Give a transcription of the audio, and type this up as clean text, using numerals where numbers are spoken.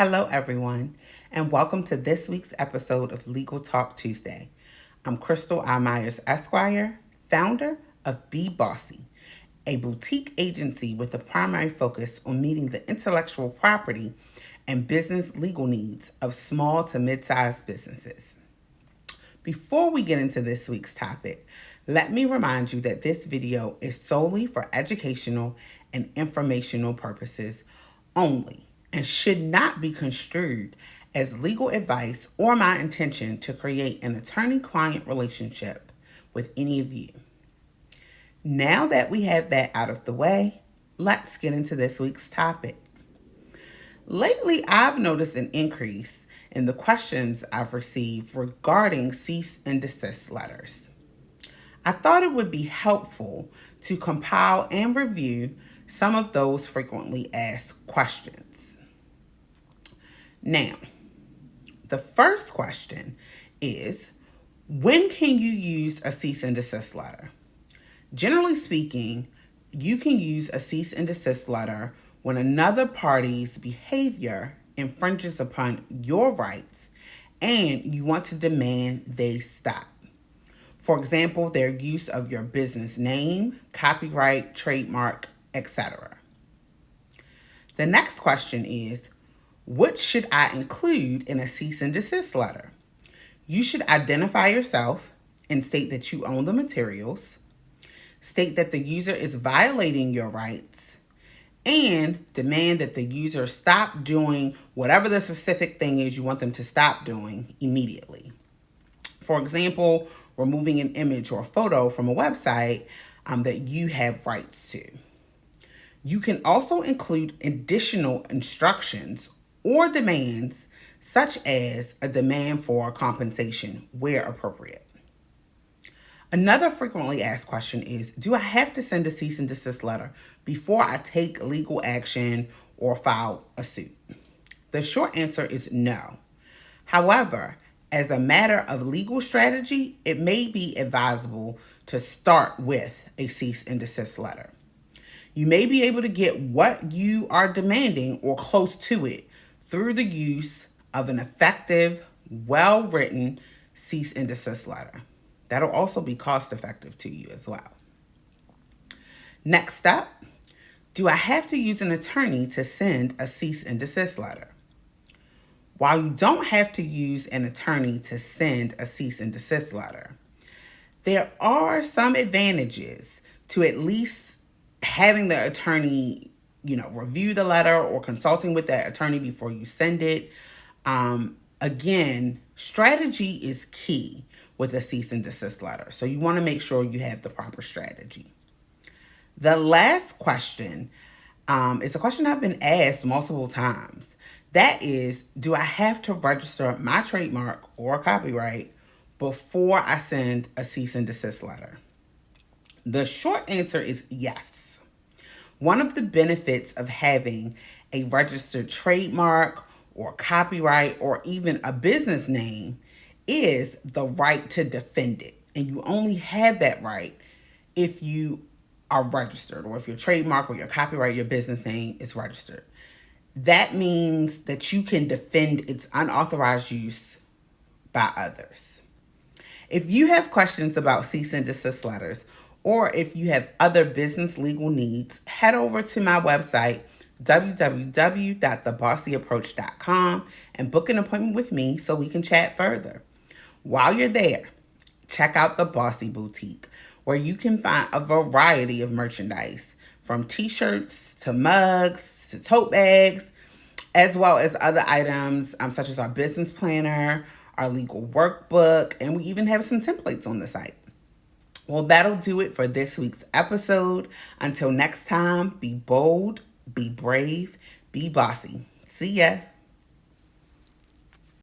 Hello, everyone, and welcome to this week's episode of Legal Talk Tuesday. I'm Crystal I. Myers, Esquire, founder of Be Bossy, a boutique agency with a primary focus on meeting the intellectual property and business legal needs of small to mid-sized businesses. Before we get into this week's topic, let me remind you that this video is solely for educational and informational purposes only and should not be construed as legal advice or my intention to create an attorney-client relationship with any of you. Now that we have that out of the way, let's get into this week's topic. Lately, I've noticed an increase in the questions I've received regarding cease and desist letters. I thought it would be helpful to compile and review some of those frequently asked questions. Now, the first question is, when can you use a cease and desist letter? Generally speaking, you can use a cease and desist letter when another party's behavior infringes upon your rights and you want to demand they stop. For example, their use of your business name, copyright, trademark, etc. The next question is, what should I include in a cease and desist letter? You should identify yourself and state that you own the materials, state that the user is violating your rights, and demand that the user stop doing whatever the specific thing is you want them to stop doing immediately. For example, removing an image or photo from a website that you have rights to. You can also include additional instructions or demands, such as a demand for compensation where appropriate. Another frequently asked question is, do I have to send a cease and desist letter before I take legal action or file a suit? The short answer is no. However, as a matter of legal strategy, it may be advisable to start with a cease and desist letter. You may be able to get what you are demanding or close to it through the use of an effective, well-written cease and desist letter. That'll also be cost-effective to you as well. Next up, do I have to use an attorney to send a cease and desist letter? While you don't have to use an attorney to send a cease and desist letter, there are some advantages to at least having the attorney, review the letter or consulting with that attorney before you send it. Again, strategy is key with a cease and desist letter. So you want to make sure you have the proper strategy. The last question is a question I've been asked multiple times. That is, do I have to register my trademark or copyright before I send a cease and desist letter? The short answer is yes. One of the benefits of having a registered trademark or copyright or even a business name is the right to defend it. And you only have that right if you are registered, or if your trademark or your copyright, your business name is registered. That means that you can defend its unauthorized use by others. If you have questions about cease and desist letters, or if you have other business legal needs, head over to my website, www.thebossy.approach.com, and book an appointment with me so we can chat further. While you're there, check out the Bossy Boutique, where you can find a variety of merchandise, from t-shirts to mugs to tote bags, as well as other items such as our business planner, our legal workbook, and we even have some templates on the site. Well, that'll do it for this week's episode. Until next time, be bold, be brave, be bossy. See ya.